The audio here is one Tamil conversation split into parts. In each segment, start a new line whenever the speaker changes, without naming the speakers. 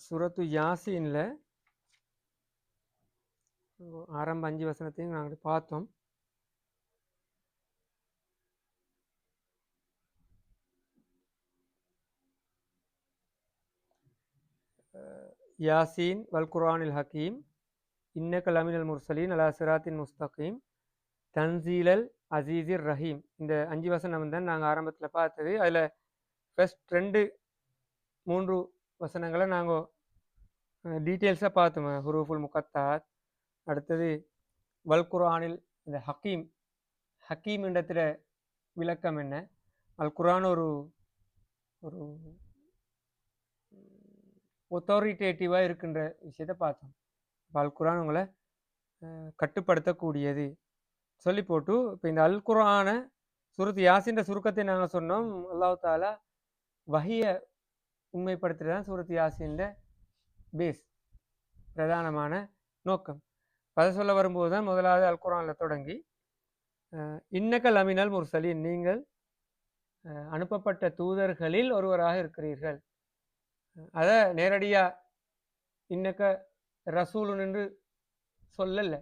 சூரத்து யாசீன்ல ஆரம்ப 5 வசனத்தையும் நாங்கள் பார்த்தோம். யாசீன் வல் குர்ஆனில் ஹக்கீம் இன்னக லமினல் முர்சலீன் அலா சிராத்தின் முஸ்தகீம் தன்சீலல் அசீசிர் ரஹீம். இந்த 5 வசனம் தான் நாங்கள் ஆரம்பத்தில் பார்த்தது. அதில் ஃபர்ஸ்ட் 2-3 வசனங்களை நாங்கள் டீட்டெயில்ஸாக பார்த்தோம். ஹுரூஃபுல் முகத்தாத், அடுத்தது வல் குர்ஆனில் இந்த ஹக்கீம், ஹக்கீம் இடத்துல விளக்கம் என்ன, அல் குர்ஆன் ஒரு ஒரு ஒத்தாரிட்டேட்டிவாக இருக்கின்ற விஷயத்தை பார்த்தோம். அல் குர்ஆன் உங்களை கட்டுப்படுத்தக்கூடியது சொல்லி போட்டு, இப்போ இந்த அல் குர்ஆனை சூரத் யாசின்ற சுருக்கத்தை நாங்கள் சொன்னோம். அல்லாஹ் தாலா வஹிய உண்மைப்படுத்துறது தான் சூரத் யாசின்ற பேஸ், பிரதானமான நோக்கம். அதை சொல்ல வரும்போது தான் முதலாவது அல் குர்ஆனில் தொடங்கி இன்னக லமினல் முர்சலீன், நீங்கள் அனுப்பப்பட்ட தூதர்களில் ஒருவராக இருக்கிறீர்கள். அதை நேரடியாக இன்னக்க ரசூலுன் என்று சொல்லலை.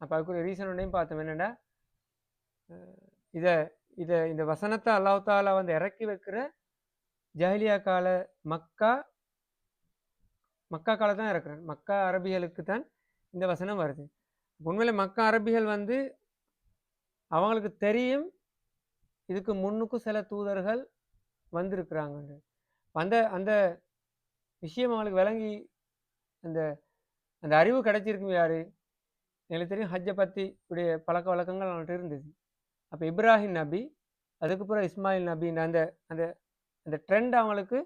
அப்போ அதுக்குரிய ரீசன் ஒன்றையும் பார்த்தோம். என்னென்னா, இந்த வசனத்தை அல்லாஹ் தாலா வந்து இறக்கி வைக்கிற ஜாஹிலியா கால மக்கா கால தான் இறக்குறேன். மக்கா அரபிகளுக்கு தான் இந்த வசனம் வருது. உண்மையில மக்கா அரபிகள் வந்து அவங்களுக்கு தெரியும் இதுக்கு முன்னுக்கும் சில தூதர்கள் வந்திருக்கிறாங்க. அந்த விஷயம் அவங்களுக்கு விளங்கி அந்த அந்த அறிவு கிடைச்சிருக்கும். யாரு எனக்கு தெரியும், ஹஜ்ஜை பற்றி இப்படிய பழக்க வழக்கங்கள் அவங்கள்ட்ட இருந்தது. அப்போ இப்ராஹிம் நபி, அதுக்கப்புறம் இஸ்மாயில் நபின்ற அந்த அந்த அந்த ட்ரெண்ட் அவங்களுக்கு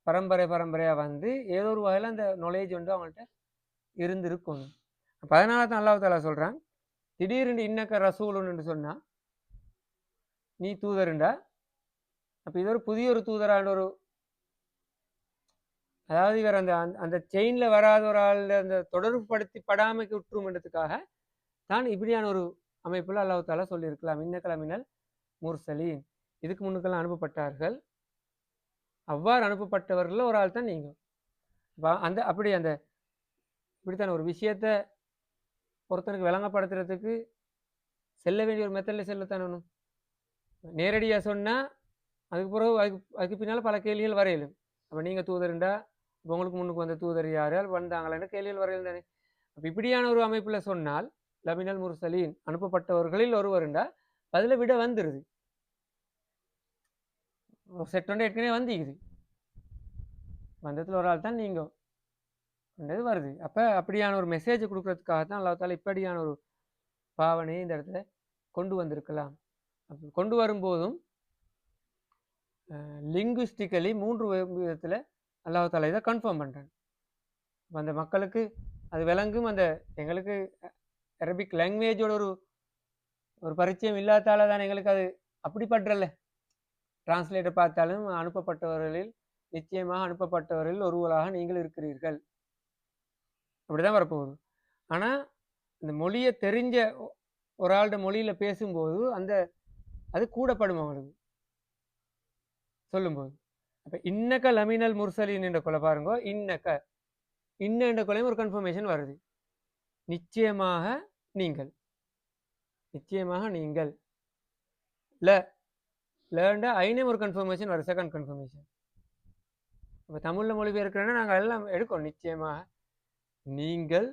பரம்பரையாக வந்து ஏதோ ஒரு வகையில் அந்த நாலேஜ் வந்து அவங்கள்ட்ட இருந்திருக்கணும். அப்போ அதனால தான் அல்லாஹ் தாலா சொல்கிறான், திடீர்னு இன்னக்க ரசூலுன்னு சொன்னால் நீ தூதருண்டா. அப்போ இது ஒரு புதிய ஒரு தூதரான ஒரு, அதாவது இவர் அந்த அந்த செயினில் வராத ஒரு ஆள் அந்த தொடர்பு படுத்தி படாமைக்கு விட்டுருமன்றதுக்காக தான் இப்படியான ஒரு அமைப்பில் அல்லாஹ் தாலா சொல்லியிருக்கலாம், இன்னக்கலமினல் முர்சலீன், இதுக்கு முன்னுக்கெல்லாம் அனுப்பப்பட்டார்கள், அவ்வாறு அனுப்பப்பட்டவர்கள் ஒரு ஆள் தான் நீங்கள். அந்த இப்படித்தான ஒரு விஷயத்தை ஒருத்தனுக்கு விளங்கப்படுத்துறதுக்கு செல்ல வேண்டிய ஒரு மெத்தடில் செல்லத்தானே வேணும். நேரடியாக சொன்னால் அதுக்கு பிறகு அதுக்கு பின்னால் பல கேள்விகள் வரையிலும். அப்போ நீங்கள் தூதருண்டா, இப்போ உங்களுக்கு முன்னுக்கு வந்த தூதர் யாரால் வந்தாங்களான்னு கேள்விகள் வரையில் தானே. அப்போ இப்படியான ஒரு அமைப்பில் சொன்னால் லமினல் முர்சலீன், அனுப்பப்பட்டவர்களில் ஒருவருண்டா, அதில் விட வந்துடுது. செட் ஒன்று ஏற்கனவே வந்திக்குது, வந்ததில் ஒரு ஆள் தான் நீங்கள் வருது. அப்போ அப்படியான ஒரு மெசேஜ் கொடுக்கறதுக்காக தான் அல்லாஹ் தாலா இப்படியான ஒரு பாவனையை இந்த இடத்துல கொண்டு வந்திருக்கலாம். அப்படி கொண்டு வரும்போதும் லிங்குவிஸ்டிக்கலி 3 விதத்தில் அல்லாஹ் தாலா இதை கன்ஃபார்ம் பண்ணுறேன். அந்த மக்களுக்கு அது விளங்கும். அந்த எங்களுக்கு அரபிக் லாங்குவேஜோட ஒரு பரிச்சயம் இல்லாதால தான் எங்களுக்கு அது அப்படி பற்றல. டிரான்ஸ்லேட்டர் பார்த்தாலும் அனுப்பப்பட்டவர்களில் நிச்சயமாக அனுப்பப்பட்டவர்களில் ஒருவராக நீங்கள் இருக்கிறீர்கள், அப்படிதான் வரப்போகுது. ஆனால் இந்த மொழியை தெரிஞ்ச ஒரு ஆளுடைய மொழியில் பேசும்போது அது கூடப்படும் அவங்களுக்கு சொல்லும்போது. அப்போ இன்னக்க லமினல் முர்சலின் என்ற கொலை பாருங்க, இன்ன என்ற கொலையும் ஒரு கன்ஃபர்மேஷன் வருது. நிச்சயமாக நீங்கள், நிச்சயமாக நீங்கள், லேண்ட ஐநே ஒரு கன்ஃபர்மேஷன் வருது, செகண்ட் கன்ஃபர்மேஷன். இப்போ தமிழில் மொழிபெயர்க்கிறேன்னா நாங்கள் எல்லாம் எடுக்கணும். நிச்சயமாக நீங்கள்,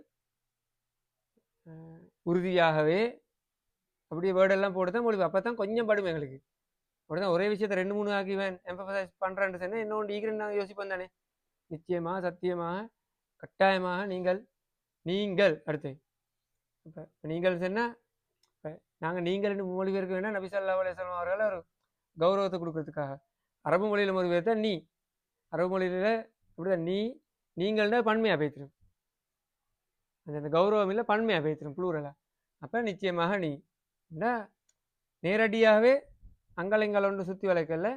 உறுதியாகவே, அப்படியே வேர்டெல்லாம் போட்டு தான் மொழி. அப்போ தான் கொஞ்சம் படும் எங்களுக்கு. அப்படிதான் ஒரே விஷயத்தை 2-3 ஆக்கிவேன் எம்பசைஸ் பண்ணுறேன்னு சொன்னால் இன்னொன்று ஈக்கிறேன்னு நாங்கள் யோசிப்போம் தானே. நிச்சயமாக, சத்தியமாக, கட்டாயமாக, நீங்கள் அடுத்து இப்போ நீங்கள் சொன்னால் இப்போ நாங்கள் நீங்கள் மொழிபெயர்க்க வேண்டாம். நபி ஸல்லல்லாஹு அலைஹி வஸல்லம் அவர்கள் ஒரு கௌரவத்தை கொடுக்கறதுக்காக அரபு மொழியில் மொழிபெயர்த்தா நீ, அரபு மொழியில் இப்படிதான் நீங்கள்னா பன்மையாக பேத்திரும், அந்த கௌரவம் இல்லை, பன்மையாக பேத்திரும் ப்ளூரலா. அப்போ நிச்சயமாக நீ நேரடியாகவே அங்கலங்கள் ஒன்று சுற்றி வளைக்கல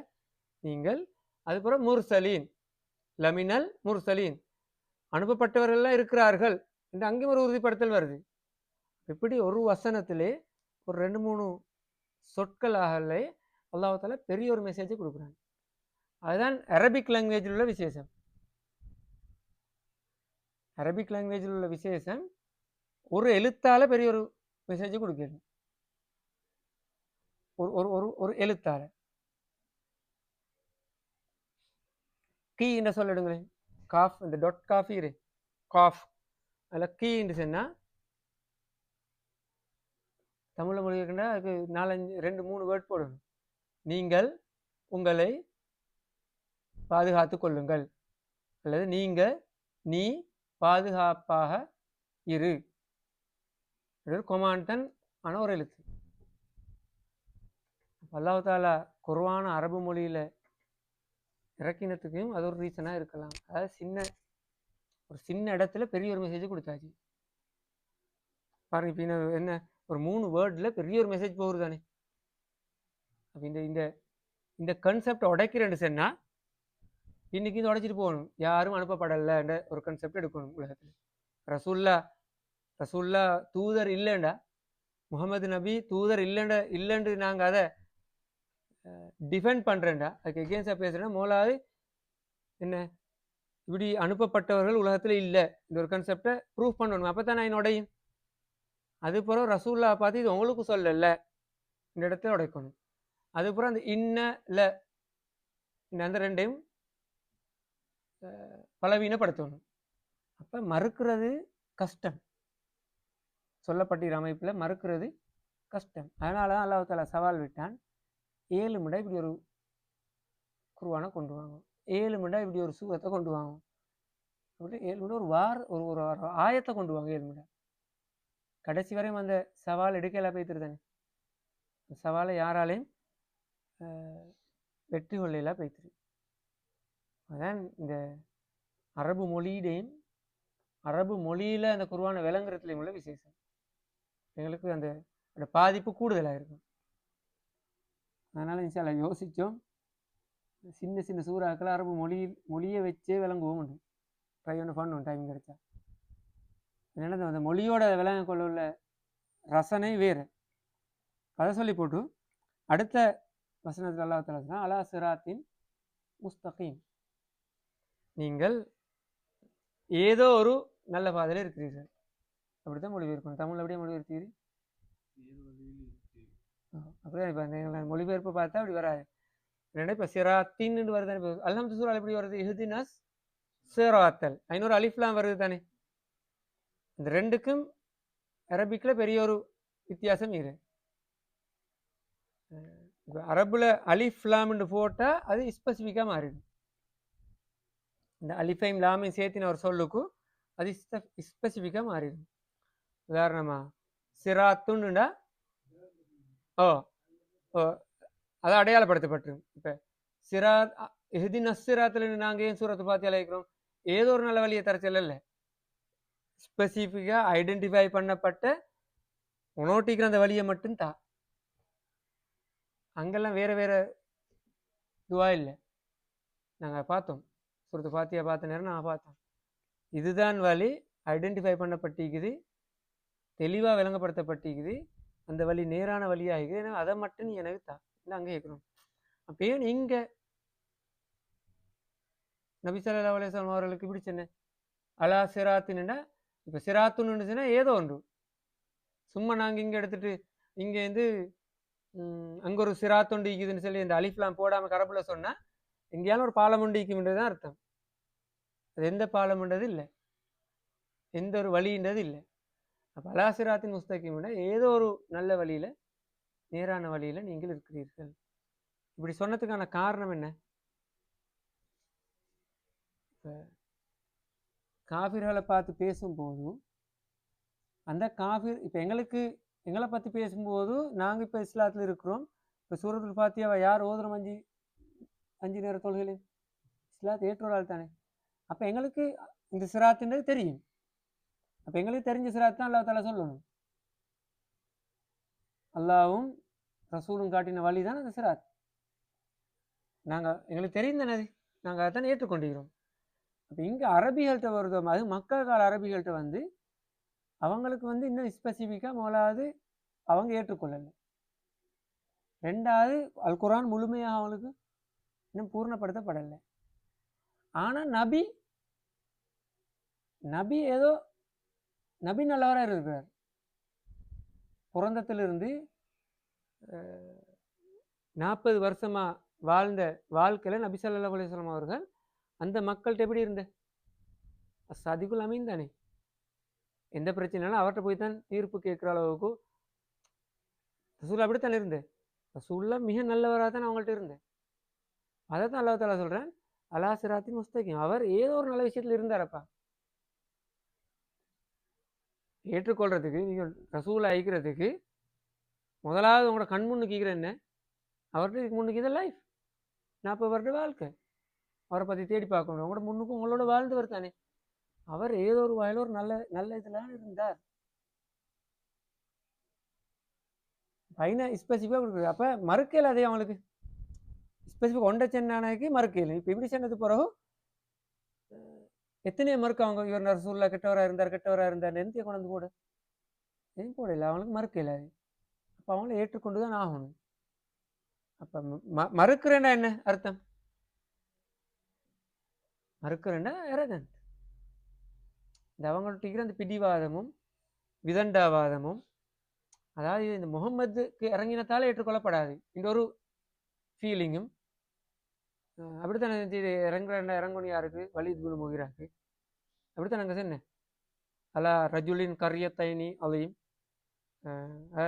நீங்கள். அதுக்கப்புறம் முர்சலீன், லமினல் முர்சலீன், அனுப்பப்பட்டவர்கள்லாம் இருக்கிறார்கள் என்று அங்கேயும் ஒரு உறுதிப்படுத்தல் வருது. இப்படி ஒரு வசனத்திலே ஒரு 2-3 சொற்களாகலே அல்லாஹ் தாலா பெரிய ஒரு மெசேஜை கொடுக்குறாங்க. அதுதான் அரபிக் லாங்குவேஜில் உள்ள விசேஷம். அரபிக் லாங்குவேஜில் உள்ள விசேஷம் ஒரு எழுத்தால பெரிய ஒரு மெசேஜ் கொடுக்குது. ஒரு ஒரு ஒரு ஒரு எழுத்தால கீ என்று சொல்லிடுங்களேன். காஃப் இந்த டொட் காஃபி இரு காஃப் அதில் கீ என்று சொன்னால் தமிழ் மொழி இருக்குன்னா அதுக்கு 2-3 வேர்ட் போடணும். நீங்கள் உங்களை பாதுகாத்து கொள்ளுங்கள் அல்லது நீ பாதுகாப்பாக இரு. கொமாண்டன் ஆன ஒரு எழுத்து. அல்லாஹ் தாலா குர்ஆன அரபு மொழியில இறக்கினத்துக்கும் அது ஒரு ரீசனா இருக்கலாம். அதாவது ஒரு சின்ன இடத்துல பெரிய ஒரு மெசேஜ் கொடுத்தாச்சு பாருங்க. இப்போ என்ன ஒரு 3 வேர்ட்ல பெரிய ஒரு மெசேஜ் போகுது தானே. அப்போ இந்த இந்த கான்செப்ட் உடைக்கிறேன்னு சொன்னா இன்னைக்கு இது உடைச்சிட்டு போகணும். யாரும் அனுப்பப்படலைன்ற ஒரு கான்செப்ட் எடுக்கணும் உலகத்தில். ரசூல்லா தூதர் இல்லைண்டா, முகமது நபி தூதர் இல்லைன்னு நாங்கள் அதை டிஃபெண்ட் பண்ணுறேன்டா, அதுக்கு எகேன்ஸ்டாக பேசுகிறேன்னா முதலாவது என்ன இப்படி அனுப்பப்பட்டவர்கள் உலகத்தில் இல்லை இந்த ஒரு கான்செப்டை ப்ரூவ் பண்ணணும். அப்போ தான் நான் என்னோடையும் அதுபோல் ரசூல்லா பார்த்து இது உங்களுக்கு சொல்லல இந்த இடத்துல உடைக்கணும். அதுபோல் அந்த இந்த அந்த ரெண்டையும் பலவீனப்படுத்தணும். அப்போ மறுக்கிறது கஷ்டம். சொல்லப்பட்டிருக்கிற அமைப்பில் மறுக்கிறது கஷ்டம். அதனால தான் அல்லாஹ் தாலா சவால் விட்டான். 7 முறை இப்படி ஒரு குர்ஆனை கொண்டு வாங்க, 7 முறை இப்படி ஒரு சூரத்தை கொண்டு வாங்க, அப்படி 7 முறை ஒரு ஆயத்தை கொண்டு வாங்க. 7 முறை கடைசி வரையும் அந்த சவால் எடுக்கல போய்த்துருதானே. சவாலை யாராலையும் வெற்றி கொள்ளையில போய்த்துரு. அதான் இந்த அரபு மொழியில அந்த குர்ஆனை விளங்குறதுலையும் உள்ள விசேஷம். எங்களுக்கு அந்த பாதிப்பு கூடுதலாக இருக்கும். அதனால இன்ஷா யோசிச்சோம், சின்ன சின்ன சூறாக்கள் அரபு மொழியை வச்சே விளங்குவோம் உண்டு. ட்ரை ஒன்று பண்ணுவோம் டைம் கிடைச்சா. என்னென்ன அந்த மொழியோட விளங்க கொள்ள உள்ள ரசனை வேறு. அதை சொல்லி போட்டு அடுத்த வசனத்தில் அல்லாஹ் தஆலா சொன்னா அலா சிராத்தின் முஸ்தகீம், நீங்கள் ஏதோ ஒரு நல்ல பாதையில் இருக்கிறீர்கள். அப்படித்தான் மொழிபெயர்க்கணும். தமிழ் அப்படியே மொழிபெயர்த்தீர்கள். அப்படியே இப்போ மொழிபெயர்ப்பு பார்த்தா அப்படி வராது. என்னடா இப்போ சிராத்தின்னு வருது தானே. அல்ஹம்து சூரா எப்படி வருது? இஹ்தினஸ் சிராத்தல், ஐநூறு அலிஃப்லாம் வருது தானே. இந்த ரெண்டுக்கும் அரபிக்கில் பெரிய ஒரு வித்தியாசம் இரு. இப்போ அரபுல அலிஃப்லாம்னு போட்டால் அது ஸ்பெசிஃபிக்காக மாறிடும். இந்த அலிஃபைம் லாமையும் சேர்த்தின ஒரு சொல்லுக்கும் அது ஸ்பெசிஃபிக்காக மாறிடும். உதாரணமாக சிராத்துன்னுடா அது அடையாளப்படுத்தப்பட்டிருக்கும். இப்போ சிராத் இஹ்தின சிராத்தில் நாங்கள் ஏன் சூரத்தை பார்த்து அழைக்கிறோம்? ஏதோ ஒரு நல்ல வழியை தரச்சல இல்லை, ஸ்பெசிஃபிக்காக ஐடென்டிஃபை பண்ணப்பட்ட உணோட்டிக்கிற அந்த வழியை மட்டும்தான். அங்கெல்லாம் வேறு வேறு இதுவா இல்லை. நாங்கள் பார்த்தோம் சூரத்து ஃபாத்தியா பார்த்த நேரம் நாங்கள் பார்த்தோம். இதுதான் வழி ஐடென்டிஃபை பண்ணப்பட்டிருக்குது, தெளிவாக விளங்கப்படுத்தப்பட்டிருக்குது, அந்த வழி நேரான வழியாகுது. ஏன்னா அதை மட்டும் நீ எனக்கு தான் இல்லை அங்கே கேட்கணும். அப்போ ஏன் இங்கே நபி ஸல்லல்லாஹு அலைஹி வஸல்லம் அவர்களுக்கு இப்படி சொன்ன அலா சிராத்துன்னா, இப்போ சிராத்துன்னு இருந்துச்சுன்னா ஏதோ ஒன்று சும்மா நாங்கள் இங்கே எடுத்துட்டு இங்கேருந்து அங்கே ஒரு சிராத்தொண்டு இருக்குதுன்னு சொல்லி இந்த அலிஃப்லாம் போடாமல் கரப்புல சொன்னால் எங்கேயாலும் ஒரு பாலம் உண்டு இருக்குன்றது தான் அர்த்தம். அது எந்த பாலம்ன்றது இல்லை, எந்த ஒரு வழின்றது இல்லை. அப்போ அலா சிராத்தின் முஸ்தகீம்னா ஏதோ ஒரு நல்ல வழியில் நேரான வழியில் நீங்கள் இருக்கிறீர்கள். இப்படி சொன்னதுக்கான காரணம் என்ன? இப்போ காஃபிர்களை பார்த்து பேசும்போதும் அந்த காஃபிர் இப்போ எங்களை பற்றி பேசும்போது நாங்கள் இப்போ இஸ்லாத்தில் இருக்கிறோம். இப்போ சூரத்துல் ஃபாத்தியாவை யார் ஓதுறோம்? 5 நேர தொழுகையில் இஸ்லாத்தை ஏற்றுவரால் தானே. அப்போ எங்களுக்கு இந்த சிராத்துன்றது தெரியும். அப்போ எங்களுக்கு தெரிஞ்ச சிராத் தான் அல்லாஹ் தஆலா சொல்லணும். அல்லாவும் ரசூலும் காட்டின வழி தான் அந்த சிராத். எங்களுக்கு தெரியும் தானே, நாங்கள் அதை தான் ஏற்றுக்கொண்டிருக்கிறோம். அப்போ இங்கே அரபிகள்கிட்ட வருதோ, அது மக்கள் கால அரபிகள்கிட்ட வந்து அவங்களுக்கு வந்து இன்னும் ஸ்பெசிஃபிக்காக முதலாவது அவங்க ஏற்றுக்கொள்ளலை. ரெண்டாவது அல் குர்ஆன் முழுமையாக அவங்களுக்கு இன்னும் பூர்ணப்படுத்தப்படலை. ஆனால் நபி நபி ஏதோ நபி நல்லவராக இருக்கிறார். பிறந்தத்திலிருந்து 40 வருஷமா வாழ்ந்த வாழ்க்கையில் நபி ஸல்லல்லாஹு அலைஹி வஸல்லம் அவர்கள் அந்த மக்கள்கிட்ட எப்படி இருந்த சாதிக்குல் அமீன் தானே. எந்த பிரச்சனைனாலும் அவர்கிட்ட போய் தான் தீர்ப்பு கேட்குற அளவுக்கு ரசூல் அப்படித்தான் இருந்தேன். ரசூல்லா மிக நல்லவராக தான் அவங்கள்ட்ட இருந்தேன். அதை தான் அல்லாஹ் தஆலா சொல்கிறேன், அலா சிராத்தின் முஸ்தகீம். அவர் ஏதோ ஒரு நல்ல விஷயத்தில் இருந்தாரப்பா. ஏற்றுக்கொள்றதுக்கு நீங்கள் ரசூலை அழிக்கிறதுக்கு முதலாவது உங்களோட கண் முன்னுக்கு இருக்கிற என்ன, அவர்கிட்ட இதுக்கு முன்னுக்கு இதை லைஃப் 40 வருட வாழ்க்கை. அவரை பற்றி தேடி பார்க்கணும். உங்களோட முன்னுக்கு உங்களோட வாழ்ந்தவர் தானே. அவர் ஏதோ ஒரு வாயில ஒரு நல்ல நல்ல இதெல்லாம் இருந்தார். பையனை ஸ்பெசிஃபிக்காக கொடுக்குறது. அப்போ மறுக்கையில் அதே அவங்களுக்கு ஸ்பெசிஃபிக் ஒன்றை சென்னானக்கு மறுக்கையில். இப்போ இப்படி சொன்னது பிறகு எத்தனையோ மறுக்க அவங்க இவர் ரசூல்லா கெட்டவராக இருந்தார் எந்த கொண்டு வந்து போட எதுவும் போட இல்லை. அவங்களுக்கு மறுக்கையில் அது. அப்போ அவங்கள ஏற்றுக்கொண்டு தான் ஆகணும். அப்போ மறுக்கிறேன்னா என்ன அர்த்தம்? மறுக்கிறேன்னா அரகன்ட். இந்த அவங்கள்ட்ட இருக்கிற அந்த பிடிவாதமும் விதண்டாவாதமும், அதாவது இந்த முகம்மதுக்கு இறங்கினத்தால ஏற்றுக்கொள்ளப்படாது இந்த ஒரு ஃபீலிங்கும் அப்படித்தான் இறங்கணும். யாருக்கு? வலீத் பின் முகீராக்கு. அப்படித்தான் நாங்கள் சொன்னேன், அலா ரஜுலின் கரியத்தைனி அலையும்,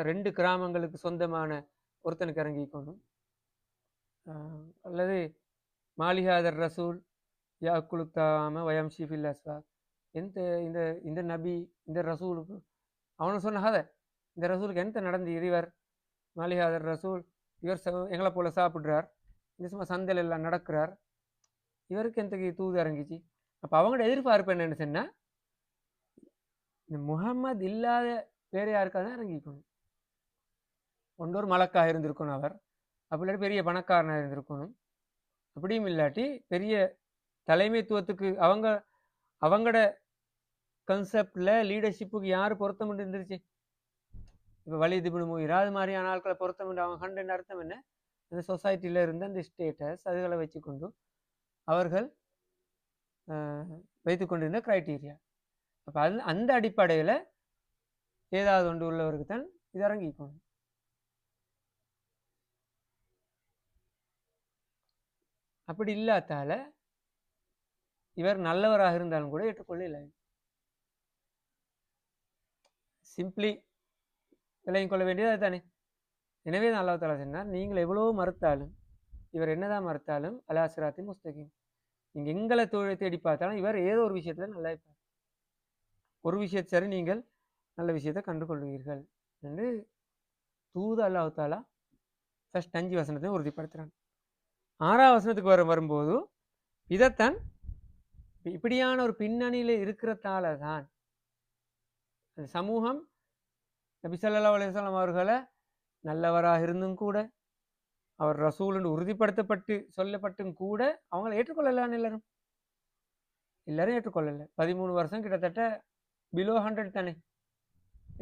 2 கிராமங்களுக்கு சொந்தமான ஒருத்தனுக்கு இறங்கிக்கணும். அல்லது மாலிஹாதர் ரசூல் யாக்குலுத்தாம வயம் ஷிஃபில் அஸ்வா. எந்த இந்த இந்த நபி இந்த ரசூலுக்கு அவனை சொன்னாத இந்த ரசூலுக்கு எந்த நடந்து இவர் மாலிஹாதர் ரசூல், இவர் எங்களை போல சாப்பிட்றார், இந்த சும்மா சந்தையில் எல்லாம் நடக்கிறார், இவருக்கு எந்த தூது இறங்கிச்சு. அப்போ அவங்களோட எதிர்பார்ப்பு என்னன்னு சொன்னால், இந்த முகம்மது இல்லாத வேற யாருக்காக தான் இறங்கிக்கணும். ஒன்றொரு மலக்காக இருந்திருக்கணும் அவர், அப்படி இல்லாட்டி பெரிய பணக்காரனாக இருந்திருக்கணும். அப்படியும் இல்லாட்டி பெரிய தலைமைத்துவத்துக்கு அவங்களோட கன்செப்டில் லீடர்ஷிப்புக்கு யார் பொருத்தம் இருந்துருச்சு? இப்போ வலீத் இப்னு முகீரா அது மாதிரியான ஆட்களை பொருத்தம் அவங்க கண்ட அர்த்தம் என்ன? அந்த சொசைட்டியில் இருந்த அந்த ஸ்டேட்டஸ் அதுகளை வச்சுக்கொண்டு அவர்கள் வைத்து கொண்டிருந்த க்ரைட்டீரியா. அப்போ அந்த அடிப்படையில் ஏதாவது ஒன்று உள்ளவருக்கு தான் இது இறங்கிக்கணும். அப்படி இல்லாதால இவர் நல்லவராக இருந்தாலும் கூட ஏற்றுக்கொள்ள சிம்பிளி விலையும் கொள்ள வேண்டியது அதுதானே. எனவே தான் அல்லாஹ் தஆலா சொன்னார், நீங்கள் எவ்வளோ மறுத்தாலும், இவர் என்னதான் மறுத்தாலும் அலா சிராத்தின் முஸ்தகீம். நீங்கள் எங்களை தேடி பார்த்தாலும் இவர் ஏதோ ஒரு விஷயத்தில் நல்லா இருப்பார். ஒரு விஷயத்தை சரி நீங்கள் நல்ல விஷயத்தை கண்டுகொள்வீர்கள் என்று தூது அல்லாஹ் தஆலா ஃபர்ஸ்ட் 5 வசனத்தை உறுதிப்படுத்துகிறான். 6ஆம் வசனத்துக்கு வரும்போது இதைத்தான் இப்படியான ஒரு பின்னணியில் இருக்கிறதால தான் அந்த சமூகம் நபி ஸல்லல்லாஹு அலைஹி வஸல்லம் அவர்களை நல்லவராக இருந்தும் கூட, அவர் ரசூல் என்று உறுதிப்படுத்தப்பட்டு சொல்லப்பட்டும் கூட அவங்களை ஏற்றுக்கொள்ளலான்னு எல்லாரும் ஏற்றுக்கொள்ளலை. 13 வருஷம் கிட்டத்தட்ட பிலோ 100 தானே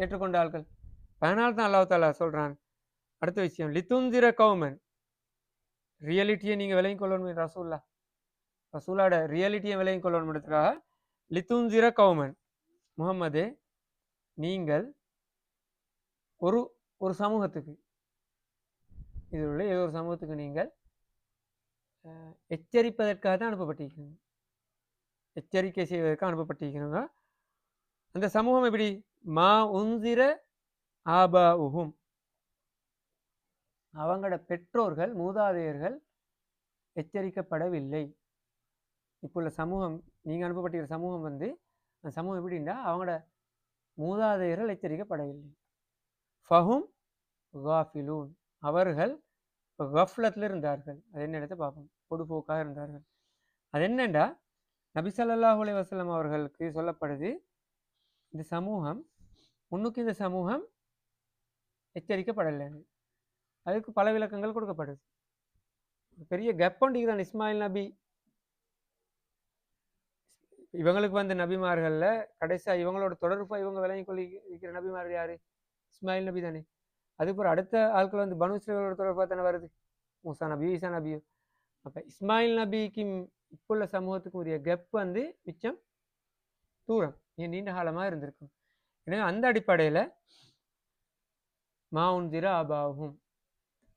ஏற்றுக்கொண்ட ஆட்கள். அதனால தான் அல்லாஹ் தஆலா சொல்றான் அடுத்த விஷயம், லித்துந்திர கௌமன், ரியாலிட்டியை நீங்கள் விலையும் கொள்ளணும். ரசூலாட ரியாலிட்டியை விலையும் கொள்ளணுன்றதுக்காக லித்துந்திர கௌமன், முகம்மதே நீங்கள் ஒரு சமூகத்துக்கு, இதில் உள்ள ஏதோ ஒரு சமூகத்துக்கு நீங்கள் எச்சரிப்பதற்காக தான் அனுப்பப்பட்டிருக்கீங்க, எச்சரிக்கை செய்வதற்காக அனுப்பப்பட்டிருக்கிறவங்க. அந்த சமூகம் எப்படி? மா உந்திர ஆபாஉஹும், அவங்களோட பெற்றோர்கள் மூதாதையர்கள் எச்சரிக்கப்படவில்லை. இப்போ உள்ள சமூகம், நீங்கள் அனுப்பப்பட்டிருக்கிற சமூகம் அந்த சமூகம் எப்படின்னா அவங்களோட மூதாதையர்கள் எச்சரிக்கப்படவில்லை. ஃபஹும் காஃபிலூன், அவர்கள் கஃப்லத்தில் இருந்தார்கள். அது என்ன இடத்தை பார்ப்போம், பொடுபோக்காக இருந்தார்கள். அது என்னண்டா நபி ஸல்லல்லாஹு அலைஹி வஸல்லம் அவர்களுக்கு சொல்லப்படுது, இந்த சமூகம் முன்னுக்கு இந்த சமூகம் எச்சரிக்கப்படலை. அதுக்கு பல விளக்கங்கள் கொடுக்கப்படுது. பெரிய கப்பண்டிக்கு இஸ்மாயில் நபி, இவங்களுக்கு வந்த நபிமார்களில் கடைசியாக இவங்களோட தொடர்பு இவங்க விளங்கி கொள்ளிக்கிற நபிமார்கள் யாரு? இஸ்மாயில் நபி தானே. அதுக்கப்புறம் அடுத்த ஆட்கள் வந்து பனு இஸ்ரவேலோட தொடர்பாக தானே வருது, மூசா நபியோ ஈசா நபியோ. அப்போ இஸ்மாயில் நபிக்கு இப்போ உள்ள சமூகத்துக்கு உரிய கெப் மிச்சம் தூரம், நீண்ட காலமாக இருந்திருக்கும். எனவே அந்த அடிப்படையில் மாவுந்திர ஆபாவும்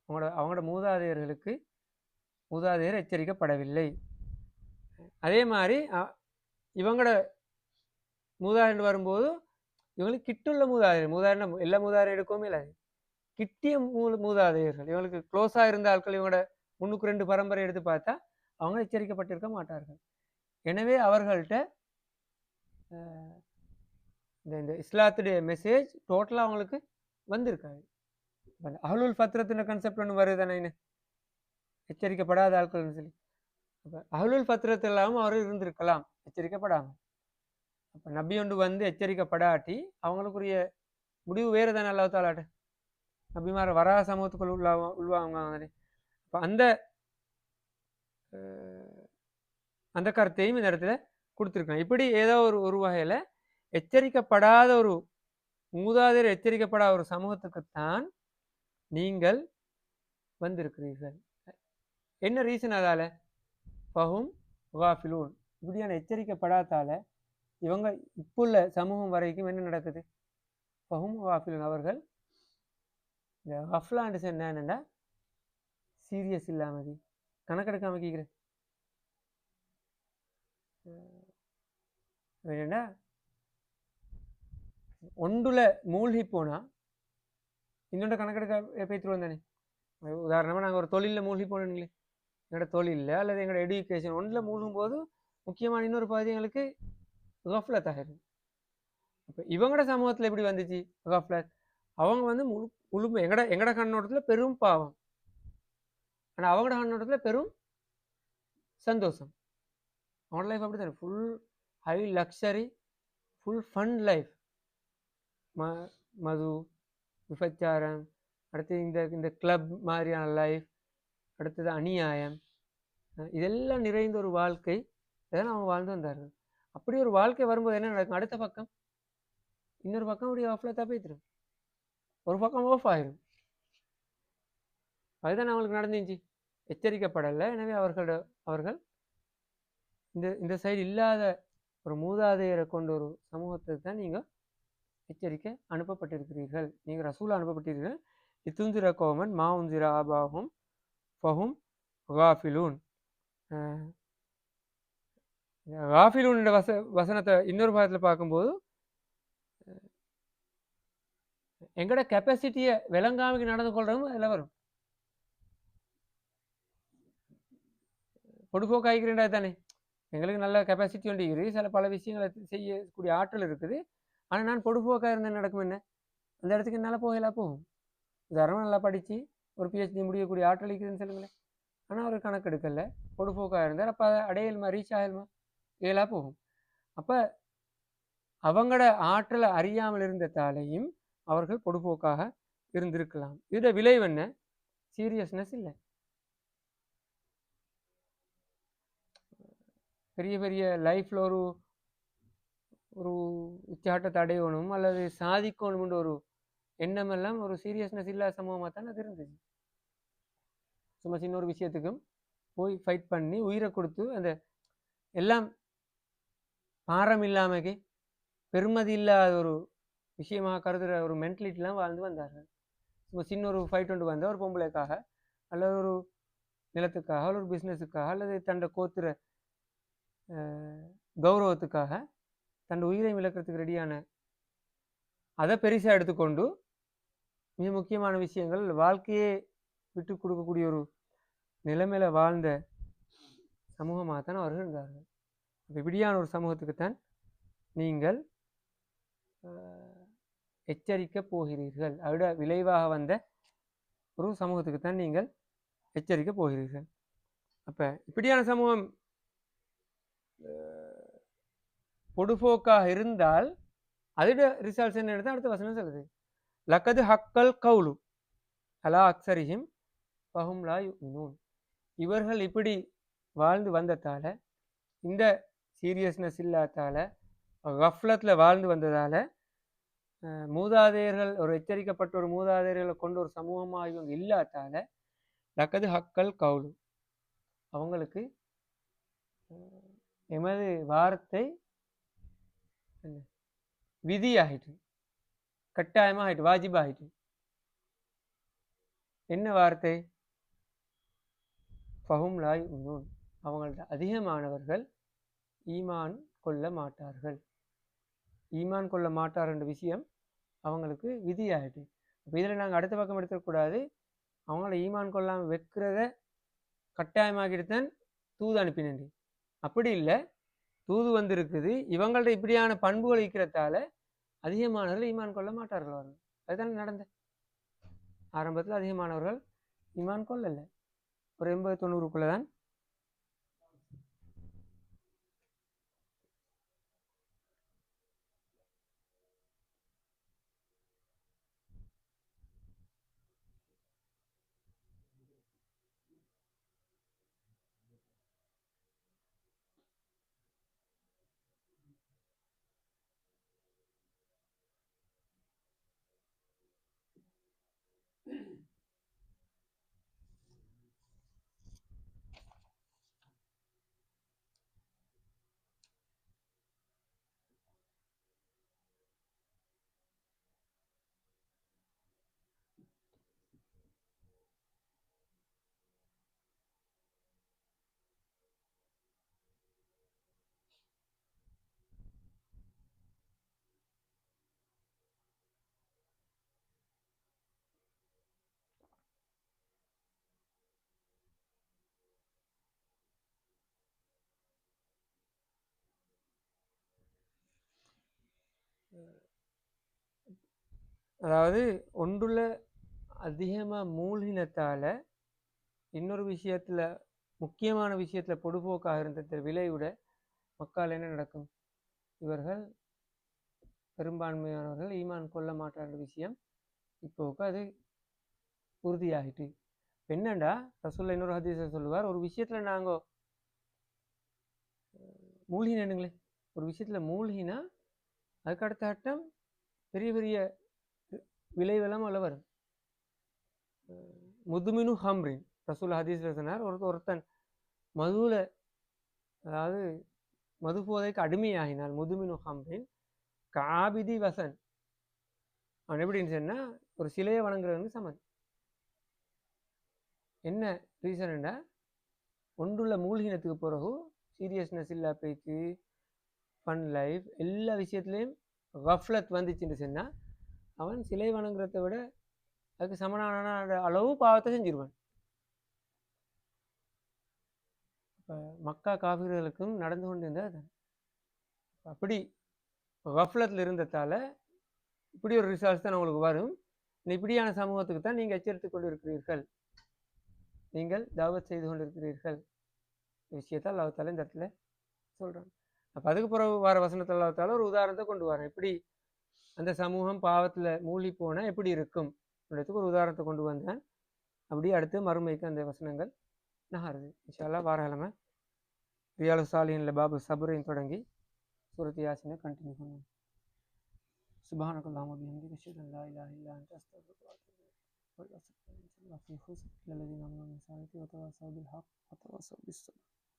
அவங்களோட மூதாதையர் எச்சரிக்கப்படவில்லை. அதே மாதிரி இவங்களோட மூதாதையர் வரும்போது இவங்களுக்கு கிட்டுள்ள மூதாதையர் எல்லா மூதாதையர் எடுக்கவுமே இல்லை, கிட்டிய மூதாதையர்கள் இவங்களுக்கு க்ளோஸாக இருந்த ஆட்கள் இவங்களோட 3 பரம்பரை எடுத்து பார்த்தா அவங்க எச்சரிக்கப்பட்டிருக்க மாட்டார்கள். எனவே அவர்கள்ட்ட இந்த இஸ்லாத்துடைய மெசேஜ் டோட்டலாக அவங்களுக்கு வந்திருக்காது. அஹ்லுல் ஃபத்ரத்தின் கான்செப்ட் ஒன்று வருதுதானே, எச்சரிக்கப்படாத ஆட்கள்னு சொல்லி. அப்போ அஹ்லுல் ஃபத்ரத் இல்லாமல் அவர் இருந்திருக்கலாம் எச்சரிக்கப்படாமல். அப்போ நபி ஒன்று வந்து எச்சரிக்கப்படாட்டி அவங்களுக்குரிய முடிவு வேறு தானே அல்லாஹ் தாலாட்ட. நபிமார வரா சமூகத்துக்குள் உள்வாங்க. அப்போ அந்த கருத்தையும் இந்த இடத்துல கொடுத்துருக்கேன். இப்படி ஏதோ ஒரு வகையில் எச்சரிக்கப்படாத ஒரு மூதாதையர் எச்சரிக்கப்படாத ஒரு சமூகத்துக்குத்தான் நீங்கள் வந்திருக்கிறீர்கள். என்ன ரீசன்? அதால ஃபஹும் காஃபிலூன், இப்படியான எச்சரிக்கப்படாதால இவங்க இப்புள்ள சமூகம் வரைக்கும் என்ன நடக்குது? ஃபஹும் காஃபிலூன், அவர்கள் இந்த கஃப்லாண்டு என்னன்னா சீரியஸ் இல்லாமல் கணக்கெடுக்காம கேட்குறேன். என்னன்னா ஒன்றுல மூழ்கி போனா இன்னொன்று கணக்கெடுக்க பேத்துருவோம் தானே. உதாரணமாக நாங்கள் ஒரு தொழிலில் மூழ்கி போனீங்களே, எங்களோட தொழிலில் அல்லது எங்களோட எடுக்கேஷன் ஒன்றில் மூழ்கும் போது முக்கியமான இன்னொரு பகுதி எங்களுக்கு கஃப்லத் ஆகிடும். இப்போ இவங்களோட சமூகத்தில் எப்படி வந்துச்சு கஃப்லத்? அவங்க வந்து முழுமை எங்கட கண்ணோட்டத்தில் பெரும் பாவம், ஆனால் அவங்களோட கண்ணோட்டத்தில் பெரும் சந்தோஷம். அவங்களோட லைஃப் அப்படி தானே, full high luxury, full fun life. மது, விபச்சாரம், அடுத்து இந்த கிளப் மாதிரியான லைஃப், அடுத்தது அநியாயம், இதெல்லாம் நிறைந்த ஒரு வாழ்க்கை இதெல்லாம் அவங்க வாழ்ந்து வந்தார்கள். அப்படி ஒரு வாழ்க்கை வரும்போது என்ன நடக்கும்? அடுத்த பக்கம் இன்னொரு பக்கம் அப்படி ஆஃப்ல தப்பித்திரும், ஒரு பக்கம் ஆஃப் ஆயிரும். அதுதான் அவங்களுக்கு நடந்துச்சு, எச்சரிக்கப்படலை. எனவே அவர்கள் இந்த சைடு இல்லாத ஒரு மூதாதையரை கொண்ட ஒரு சமூகத்தை தான் நீங்கள் எச்சரிக்கை அனுப்பப்பட்டிருக்கிறீர்கள், நீங்கள் ரசூலா அனுப்பப்பட்டீர்கள். இத்துந்திர கோமன் மாவுந்திர ஆபாகும் ஃபஹும் காஃபிலூன். காஃபிலூன் என்ற வசனத்தை இன்னொரு பாகத்தில் பார்க்கும்போது எங்களோட கெப்பாசிட்டியை விளங்காமைக்கு நடந்து கொள்றதும் அதில் வரும். பொடுபோக்காய்க்கிறேன்டா தானே, எங்களுக்கு நல்ல கெப்பாசிட்டி ஒன்று இருக்குது, சில பல விஷயங்களை செய்யக்கூடிய ஆற்றல் இருக்குது, ஆனால் நான் பொடுபோக்காக இருந்தேன் நடக்கும் என்ன, அந்த இடத்துக்கு என்னால் போகும். உதாரணம் நல்லா படித்து ஒரு PhD முடியக்கூடிய ஆற்றல் இருக்குதுன்னு சொல்லுங்களேன், ஆனால் அவர் கணக்கு எடுக்கலை, பொடுபோக்காக இருந்தார். அப்போ அதை அடையலுமா, ரீச் ஆகலுமா? ஏலா போகும். அப்போ அவங்களோட ஆற்றலை அறியாமல் இருந்ததாலேயும் அவர்கள் பொடுபோக்காக இருந்திருக்கலாம். இதோட விளைவு என்ன? சீரியஸ்னஸ் இல்லை. பெரிய பெரிய லைஃப்பில் ஒரு உச்சாட்டத்தை அடையணும் அல்லது சாதிக்கணும்ன்ற ஒரு எண்ணமெல்லாம் ஒரு சீரியஸ்னஸ் இல்லாத சமூகமாக தான் அது இருந்துச்சு. சும்மா சின்ன ஒரு விஷயத்துக்கும் போய் ஃபைட் பண்ணி உயிரை கொடுத்து அந்த எல்லாம் பாரம் இல்லாமக்கே பெருமதி இல்லாத ஒரு விஷயமாக கருதுகிற ஒரு மென்டலிட்டிலாம் வாழ்ந்து வந்தார்கள். சும்மா சின்ன ஒரு ஃபைட் ஒன்று வந்தால் ஒரு பொம்பளைக்காக அல்லது ஒரு நிலத்துக்காக அல்லது ஒரு பிஸ்னஸுக்காக அல்லது தன்னை கோத்துற கௌரவத்துக்காக தன் உயிரை இழக்கிறதுக்கு ரெடியான அதை பெருசாக எடுத்துக்கொண்டு மிக முக்கியமான விஷயங்கள் வாழ்க்கையே விட்டு கொடுக்கக்கூடிய ஒரு நிலைமையில வாழ்ந்த சமூகமாகத்தான் அவர்கள் இருந்தார்கள். இப்படியான ஒரு சமூகத்துக்குத்தான் நீங்கள் எச்சரிக்க போகிறீர்கள். அதோட விளைவாக வந்த ஒரு சமூகத்துக்குத்தான் நீங்கள் எச்சரிக்க போகிறீர்கள். அப்போ இப்படியான சமூகம் பொடுபோக்காக இருந்தால் அதோட ரிசல்ட்ஸ் என்ன எடுத்தால் அடுத்த வசனம் சொல்லுது, லக்கது ஹக்கல் கவுலு அலா அக்ஸரிஹிம் ஃபஹும் லா யுமினூன். இவர்கள் இப்படி வாழ்ந்து வந்ததால், இந்த சீரியஸ்னஸ் இல்லாதால, கஃப்லத்தில் வாழ்ந்து வந்ததால், மூதாதையர்கள் ஒரு எச்சரிக்கப்பட்ட ஒரு மூதாதையர்களை கொண்ட ஒரு சமூகமாக இவங்க இல்லாதால லக்கது ஹக்கல் கவுலு, அவங்களுக்கு எமது வார்த்தை என்ன விதி ஆகிட்டு, கட்டாயமாக ஆகிட்டு, வாஜிபாகிட்டு. என்ன வார்த்தை? ஃபஹும் லா யுமினூன், அவங்கள்ட்ட அதிகமானவர்கள் ஈமான் கொள்ள மாட்டார்கள். ஈமான் கொள்ள மாட்டார் என்ற விஷயம் அவங்களுக்கு விதியாகிட்டு. இப்போ இதில் நாங்கள் அடுத்த பக்கம் எடுத்துக்கூடாது. அவங்கள ஈமான் கொள்ளாமல் வைக்கிறத கட்டாயமாகிட்டுத்தான் தூது அனுப்பினேன். அப்படி இல்லை, தூது வந்திருக்குது, இவங்கள்ட்ட இப்படியான பண்புகள் இருக்கிறதால அதிகமானவர்கள் ஈமான் கொள்ள மாட்டார்கள். அவர்கள் அதுதான் நடந்த ஆரம்பத்தில் அதிகமானவர்கள் ஈமான் கொள்ளலை. ஒரு 80-90க்குள்ள தான் அதாவது ஒன்றுல அதிகமாக மூழ்கினத்தால் இன்னொரு விஷயத்தில், முக்கியமான விஷயத்தில் பொடுபோக்காக இருந்த விளைவிட மக்கள் என்ன நடக்கும்? இவர்கள் பெரும்பான்மையானவர்கள் ஈமான் கொள்ள மாட்டான்ற விஷயம் இப்போக்கு அது உறுதியாகிட்டு. என்னண்டா ரசூலுல்லாஹ் இன்னொரு ஹதீஸை சொல்லுவார், ஒரு விஷயத்தில் நாங்கள் மூழ்கினேனுங்களே, ஒரு விஷயத்தில் மூழ்கினா அதுக்கு அடுத்த கட்டம் பெரிய பெரிய விளைவெல்லாம் அல்ல வரும். முதுமினு ஹம்ரின் ரசூல் ஹதீஸில் சொன்னார், ஒருத்தன் மதுவில், அதாவது மது போதைக்கு அடிமையாகினால், முதுமினு ஹம்ரின் காபிதி வசன், அவன் எப்படின்னு சொன்னால் ஒரு சிலையை வணங்குறதுன்னு சமன். என்ன ரீசன்டா? ஒன்றுள்ள மூழ்கினத்துக்கு பிறகு சீரியஸ்னஸ் இல்லா போயிட்டு, ஃபன் லைஃப், எல்லா விஷயத்துலையும் கஃப்லத் வந்துச்சுன்னு சொன்னால் அவன் சிலை வணங்குறதை விட அதுக்கு சமனான அளவு பாவத்தை செஞ்சிருவான். இப்போ மக்கா காஃபிர்களுக்கும் நடந்து கொண்டு இருந்தால் அப்படி கஃப்லத்தில் இருந்ததால் இப்படி ஒரு ரிசல்ட்ஸ் தான் உங்களுக்கு வரும். இப்படியான சமூகத்துக்கு தான் நீங்கள் எச்சரித்து கொண்டு இருக்கிறீர்கள், நீங்கள் தாவத் செய்து கொண்டு இருக்கிறீர்கள் விஷயத்தை அல்லாஹ் இந்த இடத்துல சொல்கிறான். அப்போ அதுக்கு பிறகு வர வசனத்தில் அல்லாஹ் ஒரு உதாரணத்தை கொண்டு வரேன். எப்படி அந்த சமூகம் பாவத்தில் மூழ்கி போனால் எப்படி இருக்கும் அப்படின்றதுக்கு ஒரு உதாரணத்தை கொண்டு வந்தேன். அப்படியே அடுத்து மறுமைக்கு அந்த வசனங்கள் நகருது. இன்ஷா அல்லாஹ் வாரக்கிழமை ரியாலு சாலிஹின்ல பாபு சபுரையும் தொடங்கி சூரத் யாசினை கண்டினியூ பண்ணுவோம். சுப்ஹானக்கல்லாஹும்ம வபிஹம்திக அஷ்ஹது அல்லா இலாஹா இல்லா அன்த அஸ்தக்ஃபிருக வ அத்தூபு இலைக். வல் அஸ்ஸலாமு அலைக்கும் வ ரஹ்மத்துல்லாஹி வ பரகாத்துஹு.